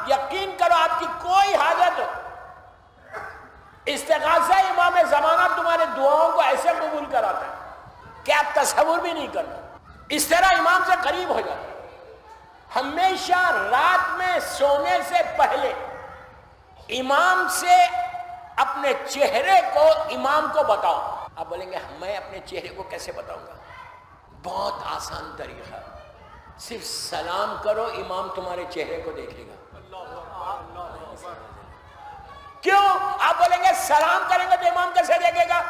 یقین کرو آپ کی کوئی حاجت ہو، استغاثہ امام زمانہ تمہارے دعاؤں کو ایسے قبول کراتا ہے کہ آپ تصور بھی نہیں کرتے، اس طرح امام سے قریب ہو جاتے۔ ہمیشہ رات میں سونے سے پہلے امام سے اپنے چہرے کو امام کو بتاؤ۔ آپ بولیں گے میں اپنے چہرے کو کیسے بتاؤں گا؟ بہت آسان طریقہ، صرف سلام کرو، امام تمہارے چہرے کو دیکھے گا۔ کیوں؟ آپ بولیں گے سلام کریں گے تو امام کیسے دیکھے گا؟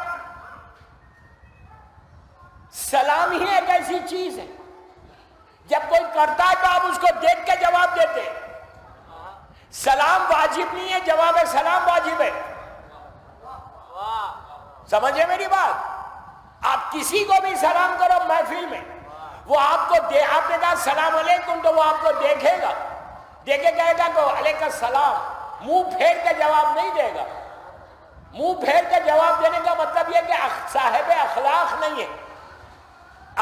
سلام ہی ایک ایسی چیز ہے، جب کوئی کرتا ہے تو آپ اس کو دیکھ کے جواب دیتے ہیں۔ سلام واجب نہیں ہے، جواب سلام واجب ہے۔ سمجھے میری بات؟ آپ کسی کو بھی سلام کرو محفل میں، وہ آپ کو آپ نے کہا السلام علیکم تو وہ آپ کو دیکھے گا، دیکھے کہے گا کہ علیکم السلام، منہ پھیر کے جواب نہیں دے گا۔ منہ پھیر کے جواب دینے کا مطلب یہ کہ صاحب اخلاق نہیں ہے،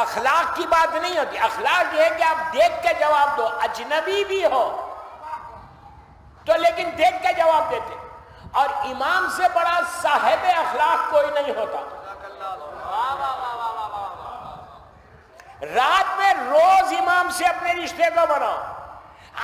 اخلاق کی بات نہیں ہوتی۔ اخلاق یہ ہے کہ آپ دیکھ کے جواب دو، اجنبی بھی ہو تو لیکن دیکھ کے جواب دیتے۔ اور امام سے بڑا صاحب اخلاق کوئی نہیں ہوتا۔ رات میں روز امام سے اپنے رشتے کو بناؤ۔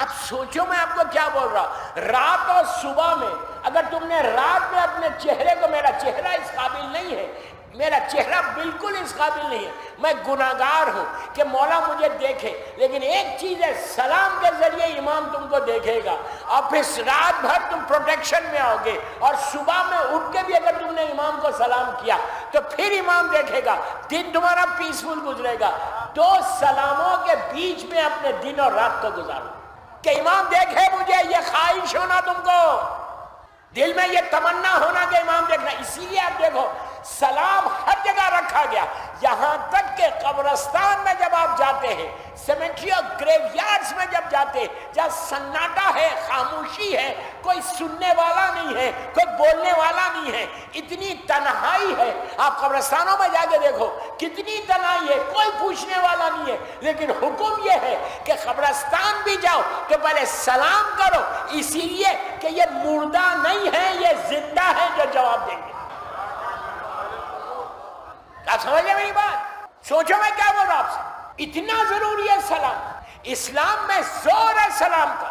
آپ سوچو میں آپ کو کیا بول رہا، رات اور صبح میں اگر تم نے رات میں اپنے چہرے کو، میرا چہرہ اس قابل نہیں ہے، میرا چہرہ بالکل اس قابل نہیں ہے، میں گناہگار ہوں کہ مولا مجھے دیکھے، لیکن ایک چیز ہے سلام کے ذریعے امام تم کو دیکھے گا، اور پھر رات بھر تم پروٹیکشن میں آؤ گے، اور صبح میں اٹھ کے بھی اگر تم نے امام کو سلام کیا تو پھر امام دیکھے گا، دن تمہارا پیسفل گزرے گا۔ دو سلاموں کے بیچ میں اپنے دن اور رات کو گزارو کہ امام دیکھے مجھے، یہ خواہش ہونا تم کو، دل میں یہ تمنا ہونا کہ امام دیکھنا۔ اسی لیے آپ دیکھو سلام ہر جگہ رکھا گیا، یہاں تک کہ قبرستان میں جب آپ جاتے ہیں، سیمیٹری اور گریو یارڈز میں جب جاتے ہیں، جہاں سناٹا ہے، خاموشی ہے، کوئی سننے والا نہیں ہے، کوئی بولنے والا نہیں ہے، اتنی تنہائی ہے، آپ قبرستانوں میں جا کے دیکھو کتنی تنہائی ہے، کوئی پوچھنے والا نہیں ہے، لیکن حکم یہ ہے کہ قبرستان بھی جاؤ تو پہلے سلام کرو، اسی لیے کہ یہ مردہ نہیں ہے، یہ زندہ ہے جو جواب دیں گے۔ آپ سمجھے میری بات؟ سوچو میں کیا بول رہا ہوں آپ سے، اتنا ضروری ہے سلام، اسلام میں زور ہے سلام کا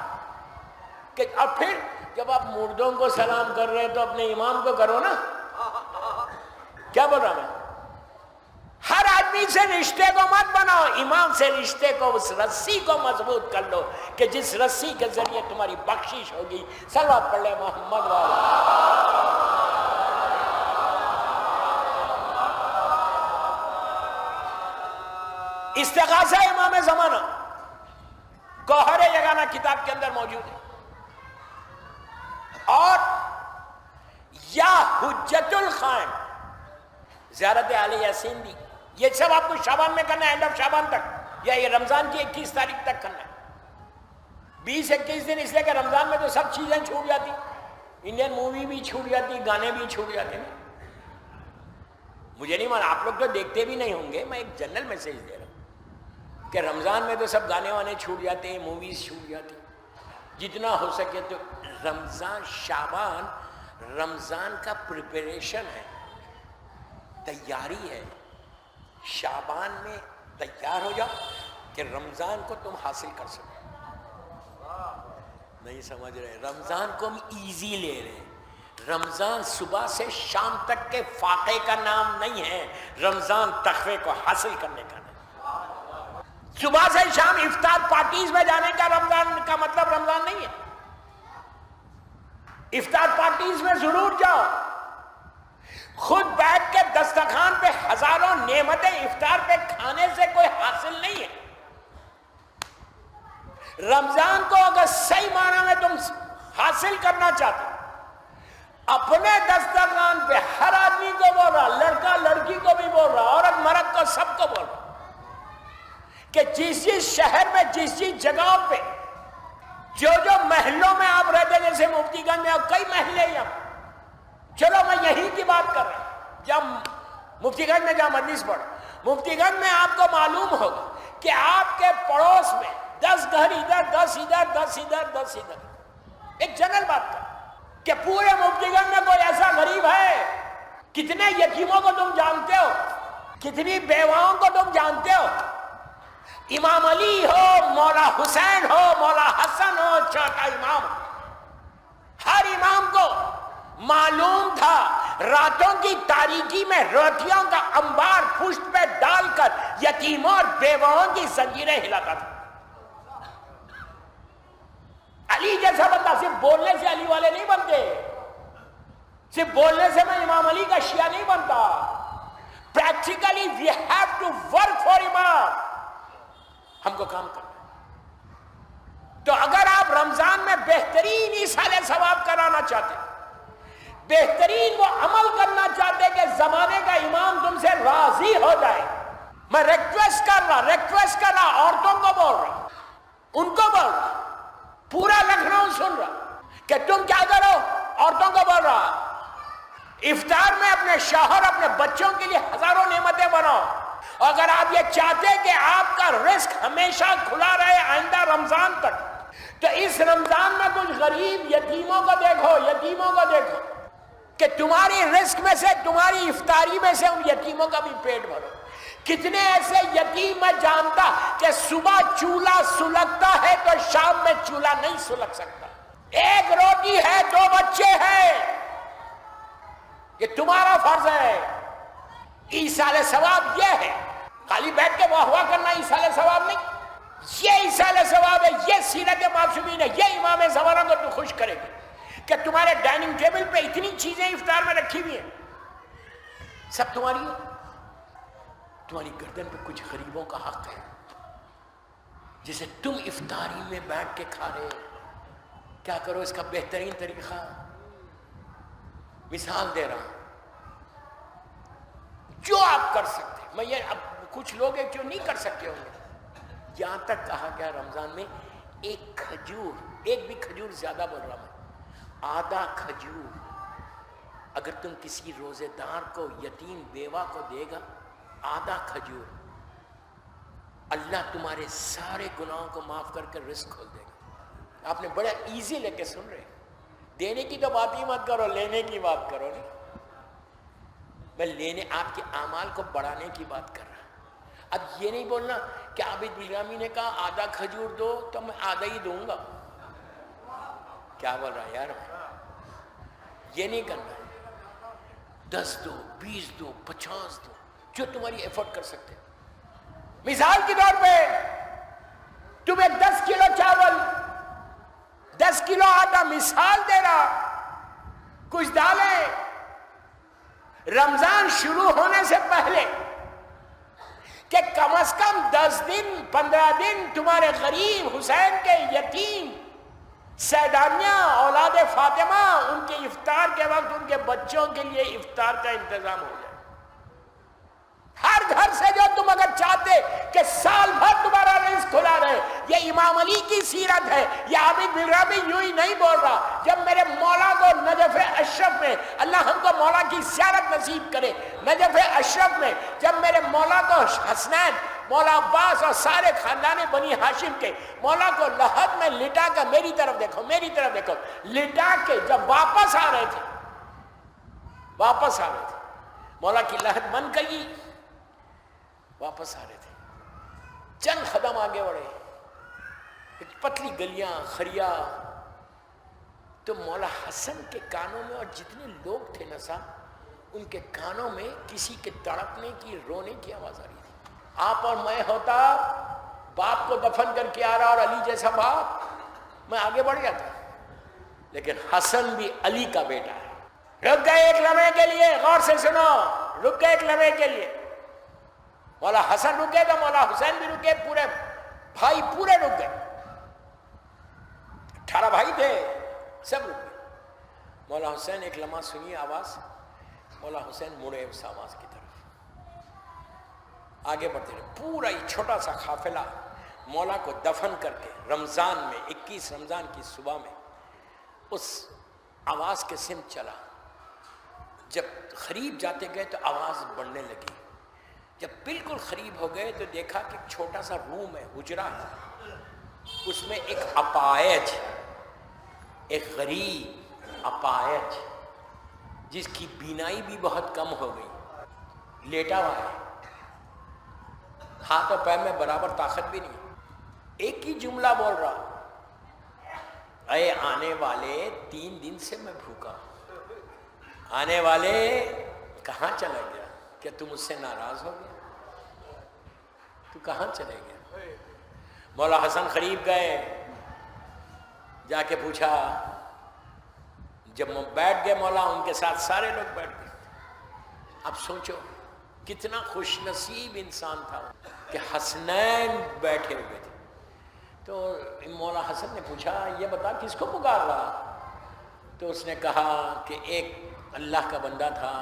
کہ، اور پھر جب آپ مردوں کو سلام کر رہے ہیں تو اپنے امام کو کرو نا۔ کیا بول رہا میں؟ ہر آدمی سے رشتے کو مت بناؤ، امام سے رشتے کو، اس رسی کو مضبوط کر لو کہ جس رسی کے ذریعے تمہاری بخشش ہوگی۔ صلوات پڑھ لے محمد والا۔ استغاثہ امام زمانہ گوہر یگانہ کتاب کے اندر موجود ہے، اور یا حجت القائم، زیارت اہل یاسین بھی، یہ سب آپ کو شعبان میں کرنا ہے، اینڈ آف شعبان تک، یا یہ رمضان کی 21 تاریخ تک کرنا ہے، 20-21 دن، اس لیے کہ رمضان میں تو سب چیزیں چھوٹ جاتی، انڈین مووی بھی چھوٹ جاتی، گانے بھی چھوٹ جاتے ہیں۔ مجھے نہیں مانا، آپ لوگ تو دیکھتے بھی نہیں ہوں گے، میں ایک جنرل میسیج دے رہا ہوں کہ رمضان میں تو سب گانے وانے چھوٹ جاتے ہیں، موویز چھوٹ جاتی، جتنا ہو سکے تو رمضان، شعبان رمضان کا پریپریشن ہے، تیاری ہے، شعبان میں تیار ہو جاؤ کہ رمضان کو تم حاصل کر سکو۔ نہیں سمجھ رہے، رمضان کو ہم ایزی لے رہے ہیں، رمضان صبح سے شام تک کے فاقے کا نام نہیں ہے، رمضان تقوی کو حاصل کرنے کا نام۔ صبح سے شام افطار پارٹیز میں جانے کا رمضان کا مطلب رمضان نہیں ہے۔ افطار پارٹیز میں ضرور جاؤ، خود بیٹھ کے دسترخوان پہ ہزاروں نعمتیں افطار پہ کھانے سے کوئی حاصل نہیں ہے۔ رمضان کو اگر صحیح معنی میں تم حاصل کرنا چاہتے اپنے دسترخوان پہ ہر آدمی کو بول رہا، لڑکا لڑکی کو بھی بول رہا، عورت مرد کو سب کو بول رہا کہ جس جس شہر میں جس جس جگہوں پہ جو محلوں میں آپ رہتے، جیسے مفتی گنج میں کئی محلے ہیں، چلو میں یہی کی بات کر رہا ہوں، جب مفتی گنج میں جہاں مجلس پڑھا، مفتی گنج میں آپ کو معلوم ہوگا کہ آپ کے پڑوس میں 10 گھر ادھر، 10 ادھر، 10 ادھر، 10 ادھر، ایک جنرل بات کر کہ پورے مفتی گنج میں کوئی ایسا غریب ہے؟ کتنے یتیموں کو تم جانتے ہو؟ کتنی بیواؤں کو تم جانتے ہو؟ امام علی ہو، مولا حسین ہو، مولا حسن ہو، چھوٹا امام، ہر امام کو معلوم تھا راتوں کی تاریکی میں روٹیوں کا انبار پشت پہ ڈال کر یتیموں اور بیواؤں کی زنجیریں ہلاتا تھا۔ علی جیسا بندہ صرف بولنے سے علی والے نہیں بنتے، صرف بولنے سے میں امام علی کا شیعہ نہیں بنتا۔ Practically we have to work for امام، ہم کو کام کرنا ہے۔ تو اگر آپ رمضان میں بہترین ایصال ثواب کرانا چاہتے، بہترین وہ عمل کرنا چاہتے کہ زمانے کا امام تم سے راضی ہو جائے، میں ریکویسٹ کر رہا عورتوں کو بول رہا، ان کو بول رہا، پورا لکھنؤ سن رہا کہ تم کیا کرو، عورتوں کو بول رہا افطار میں اپنے شوہر اپنے بچوں کے لیے ہزاروں نعمتیں بناؤ، اور اگر آپ یہ چاہتے کہ آپ کا رزق ہمیشہ کھلا رہے آئندہ رمضان تک، تو اس رمضان میں کچھ غریب یتیموں کو دیکھو کہ تمہاری رزق میں سے، تمہاری افطاری میں سے ان یتیموں کا بھی پیٹ بھرو۔ کتنے ایسے یتیم میں جانتا کہ صبح چولہا سلگتا ہے تو شام میں چولہا نہیں سلگ سکتا، ایک روٹی ہے، 2 بچے ہیں، یہ تمہارا فرض ہے۔ ایصال ثواب یہ ہے، خالی بیٹھ کے واہ واہ کرنا ایصال ثواب نہیں، یہ ایصال ثواب ہے، یہ سیرت معصومین ہے، یہ امام زمانہ کو تو خوش کرے گی کہ تمہارے ڈائننگ ٹیبل پہ اتنی چیزیں افطار میں رکھی ہوئی ہیں، سب تمہاری ہیں، تمہاری گردن پہ کچھ غریبوں کا حق ہے جسے تم افطاری میں بیٹھ کے کھا رہے ہو۔ کیا کرو اس کا بہترین طریقہ؟ مثال دے رہا ہوں، جو آپ کر سکتے، میں یہ اب کچھ لوگ ہیں جو نہیں کر سکتے ہوں گے، یہاں تک کہا گیا رمضان میں ایک بھی کھجور زیادہ بول رہا میں، آدھا کھجور اگر تم کسی روزے دار کو، یتیم بیوہ کو دے گا، آدھا کھجور، اللہ تمہارے سارے گناہوں کو معاف کر کے رزق کھول دے گا۔ آپ نے بڑا ایزی لے کے سن رہے، دینے کی تو بات ہی مت کرو، لینے کی بات کرو۔ نہیں، میں لینے، آپ کے اعمال کو بڑھانے کی بات کر رہا۔ اب یہ نہیں بولنا کہ عابد بلرامی نے کہا آدھا کھجور دو تو میں آدھا ہی دوں گا، کیا بول رہا یار، یہ نہیں کرنا۔ 10 دو، 20 دو، 50 دو، جو تمہاری ایفورٹ کر سکتے۔ مثال کے طور پہ تمہیں 10 کلو چاول، 10 کلو آٹا، مثال دے رہا، کچھ ڈالیں، رمضان شروع ہونے سے پہلے کہ کم از کم 10 دن 15 دن تمہارے غریب، حسین کے یتیم، سیدانیہ، اولاد فاطمہ، ان کے افطار کے وقت ان کے بچوں کے لیے افطار کا انتظام ہو جائے۔ ہر گھر سے جو تم اگر چاہتے کہ سال بھر تمہارا رزق کھلا رہے، یہ امام علی کی سیرت ہے، یہ عابد بلرامی یوں ہی نہیں بول رہا۔ جب میرے مولا کو نجف اشرف میں، اللہ ہم کو مولا کی زیارت نصیب کرے، نجف اشرف میں جب میرے مولا کو حسنین، مولا عباس اور سارے خاندان بنی ہاشم کے مولا کو لحد میں لٹا کر، میری طرف دیکھو، لٹا کے جب واپس آ رہے تھے، مولا کی لحد بن گئی، واپس آ رہے تھے، چند قدم آگے بڑھے، ایک پتلی گلیاں، خریا، تو مولا حسن کے کانوں میں، اور جتنے لوگ تھے نا صاحب، ان کے کانوں میں کسی کے تڑپنے کی، رونے کی آواز آ رہی تھی۔ آپ اور میں ہوتا، باپ کو دفن کر کے آ رہا، اور علی جیسا باپ، میں آگے بڑھ گیا تھا، لیکن حسن بھی علی کا بیٹا ہے۔ رک گئے ایک لمحے کے لیے، غور سے سنو، رک گئے ایک لمحے کے لیے، مولا حسن رکے تو مولا حسین بھی رکے، پورے بھائی پورے رک گئے، 18 بھائی تھے، سب رک گئے۔ مولا حسین ایک لمحہ سنی آواز، مولا حسین مڑے اس آواز کی طرف، آگے بڑھتے رہے، پورا یہ چھوٹا سا قافلہ مولا کو دفن کر کے رمضان میں، 21 رمضان کی صبح میں اس آواز کے سمت چلا۔ جب قریب جاتے گئے تو آواز بڑھنے لگی، جب بالکل قریب ہو گئے تو دیکھا کہ چھوٹا سا روم ہے، حجرہ ہے، اس میں ایک اپائج ایک غریب اپاہج جس کی بینائی بھی بہت کم ہو گئی، لیٹا ہوا ہے، ہاتھ اور پیر میں برابر طاقت بھی نہیں، ایک ہی جملہ بول رہا، اے آنے والے 3 دن سے میں بھوکا ہوں، آنے والے کہاں چلا گیا؟ کیا تم مجھ سے ناراض ہو گیا؟ تو کہاں چلے گیا؟ مولا حسن قریب گئے، جا کے پوچھا، جب بیٹھ گئے مولا ان کے ساتھ سارے لوگ بیٹھ گئے۔ اب سوچو کتنا خوش نصیب انسان تھا کہ حسنین بیٹھے ہوئے تھے۔ تو مولا حسن نے پوچھا، یہ بتا کس کو پکار رہا؟ تو اس نے کہا کہ ایک اللہ کا بندہ تھا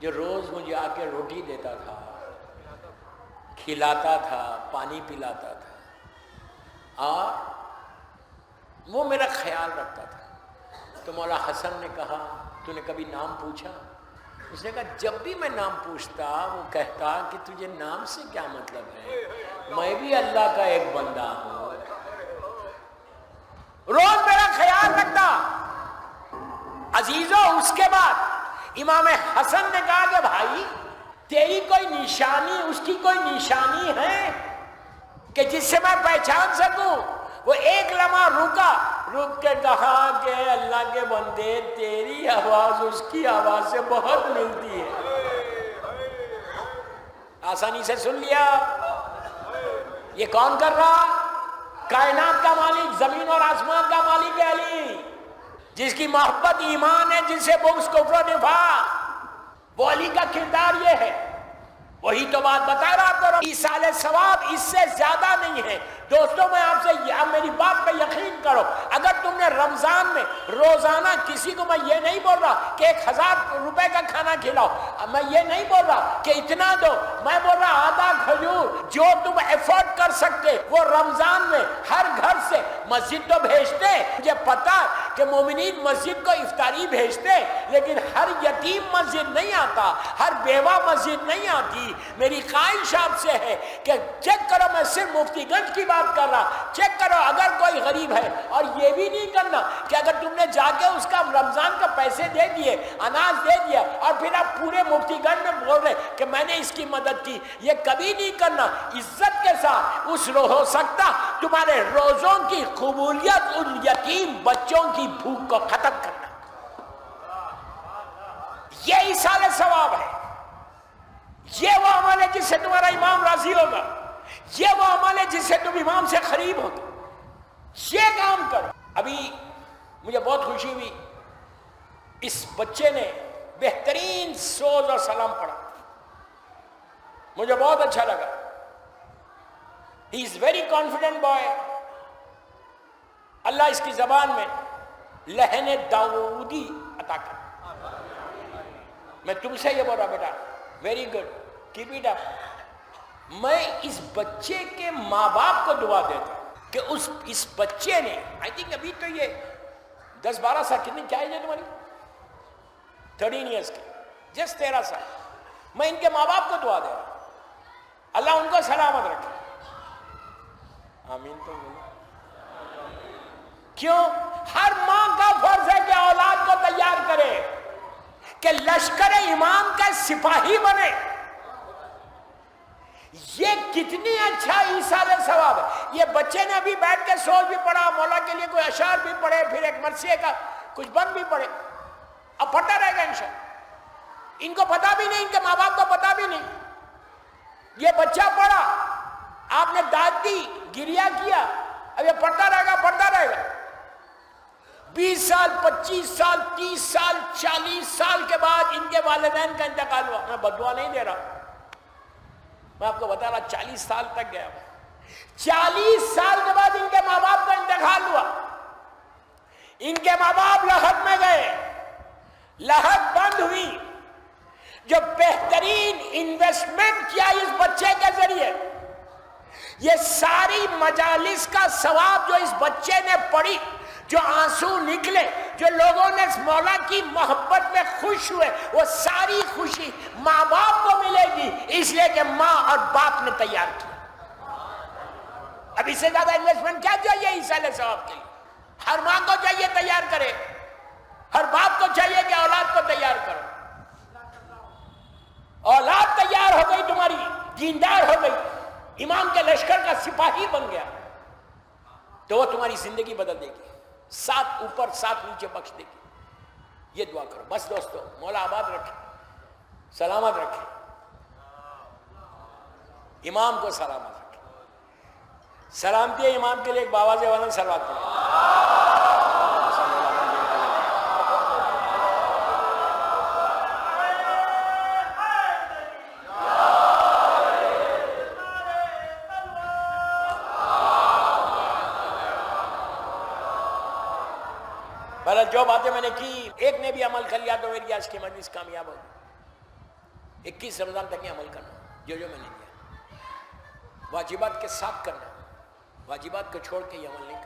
جو روز مجھے آ کے روٹی دیتا تھا، کھلاتا تھا، پانی پلاتا تھا، اور وہ میرا خیال رکھتا تھا۔ تو مولا حسن نے کہا، تو نے کبھی نام پوچھا؟ اس نے کہا، جب بھی میں نام پوچھتا وہ کہتا کہ تجھے نام سے کیا مطلب ہے، میں بھی اللہ کا ایک بندہ ہوں، روز میرا خیال رکھتا۔ عزیزو، اس کے بعد امام حسن نے کہا کہ بھائی تیری کوئی نشانی، اس کی کوئی نشانی ہے کہ جس سے میں پہچان سکوں؟ وہ ایک لمحہ رکا، رک کے کہا کہ اللہ کے بندے تیری آواز اس کی آواز سے بہت ملتی ہے۔ آسانی سے سن لیا۔ یہ کون کر رہا؟ کائنات کا مالک، زمین اور آسمان کا مالک ہے علی، جس کی محبت ایمان ہے، جن سے بغض کفر و نفاق۔ وہ علی کا کردار یہ ہے، وہی تو بات بتا رہا کرو، ایصال ثواب اس سے زیادہ نہیں ہے۔ دوستوں میں آپ سے آپ میری بات پہ یقین کرو، اگر تم نے رمضان میں روزانہ کسی کو، میں یہ نہیں بول رہا کہ 1000 روپے کا کھانا کھلاؤ، میں یہ نہیں بول رہا کہ اتنا دو، میں بول رہا آدھا کھجور جو تم ایفورٹ کر سکتے، وہ رمضان میں ہر گھر سے مسجد تو بھیجتے، مجھے پتا کہ مومنین مسجد کو افطاری بھیجتے، لیکن ہر یتیم مسجد نہیں آتا، ہر بیوہ مسجد نہیں آتی۔ میری خواہش آپ سے ہے کہ چیک کرو، میں صرف مفتی گنج کی بات کر رہا، چیک کرو اگر کوئی غریب ہے، اور یہ بھی نہیں کرنا کہ اگر تم نے جا کے اس کا رمضان کا پیسے دے دیے، اناج دے دیا، اور پھر آپ پورے مفتی گنج میں بول رہے کہ میں نے اس کی مدد کی، یہ کبھی نہیں کرنا۔ عزت کے ساتھ اس ہو سکتا تمہارے روزوں کی قبولیت ان یتیم بچوں کی بھوک کو ختم کرنا، یہ ایصال ثواب ہے۔ یہ وہ عمل ہے جس سے تمہارا امام راضی ہوگا، یہ وہ عمل ہے جس سے تم امام سے قریب ہوگے۔ یہ کام کرو۔ ابھی مجھے بہت خوشی ہوئی، اس بچے نے بہترین سوز اور سلام پڑھا، مجھے بہت اچھا لگا۔ ہی از ویری کانفیڈنٹ بوائے، اللہ اس کی زبان میں لہن داؤدی عطا کر۔ میں تم سے یہ بول رہا بیٹا، very good, keep it up. میں اس بچے کے ماں باپ کو دعا دیتا ہوں کہ اس بچے نے، آئی تھنک ابھی تو یہ 10-12 سال، کتنی کیا ہے تمہاری؟ 13 ایئرس کی، جسٹ 13 سال۔ میں ان کے ماں باپ کو دعا دے رہا ہوں، اللہ ان کو سلامت رکھے۔ آمین تو بولو۔ کیوں؟ ہر ماں کا فرض ہے کہ اولاد کو تیار کرے کہ لشکر ایمان کا سپاہی بنے۔ یہ کتنی اچھا ایصال ثواب ہے۔ یہ بچے نے ابھی بیٹھ کے سوز بھی پڑھا، مولا کے لیے کوئی اشعار بھی پڑھے، پھر ایک مرثیے کا کچھ بند بھی پڑھے، اب پڑھتا رہے گا انشاءاللہ۔ ان کو پتا بھی نہیں، ان کے ماں باپ کو پتا بھی نہیں۔ یہ بچہ پڑھا، آپ نے داد دی، گریا کیا، اب یہ پڑھتا رہے گا، پڑھتا رہے گا۔ 20 سال، 25 سال، 30 سال، 40 سال کے بعد ان کے والدین کا انتقال ہوا۔ میں بدعا نہیں دے رہا، میں آپ کو بتا رہا 40 سال تک گیا۔ 40 سال کے بعد ان کے ماں باپ کا انتقال ہوا، ان کے ماں باپ لحد میں گئے، لحد بند ہوئی۔ جو بہترین انویسٹمنٹ کیا اس بچے کے ذریعے، یہ ساری مجالس کا ثواب جو اس بچے نے پڑھی، جو آنسو نکلے، جو لوگوں نے اس مولا کی محبت میں خوش ہوئے، وہ ساری خوشی ماں باپ کو ملے گی، اس لیے کہ ماں اور باپ نے تیار کیا۔ اب اس سے زیادہ انویسٹمنٹ کیا چاہیے ایصال ثواب کے لیے؟ ہر ماں کو چاہیے تیار کرے۔ کرے. ہر باپ کو چاہیے کہ اولاد کو تیار کرو. اولاد تیار ہو گئی تمہاری، دیندار ہو گئی، امام کے لشکر کا سپاہی بن گیا، تو وہ تمہاری زندگی بدل دے گی، 7 اوپر 7 نیچے بخش دے گی. یہ دعا کرو. بس دوستو، مولا آباد رکھے، سلامت رکھے، امام کو سلامت رکھے. سلامتی امام کے لیے ایک باواز والا سلوات کریں. جو باتیں میں نے کی ایک نے بھی عمل کر لیا تو میری آج کی مجلس کامیاب ہوگی. 21 رمضان تک یہ عمل کرنا جو میں نے دیا، واجبات کے ساتھ کرنا، واجبات کو چھوڑ کے یہ عمل نہیں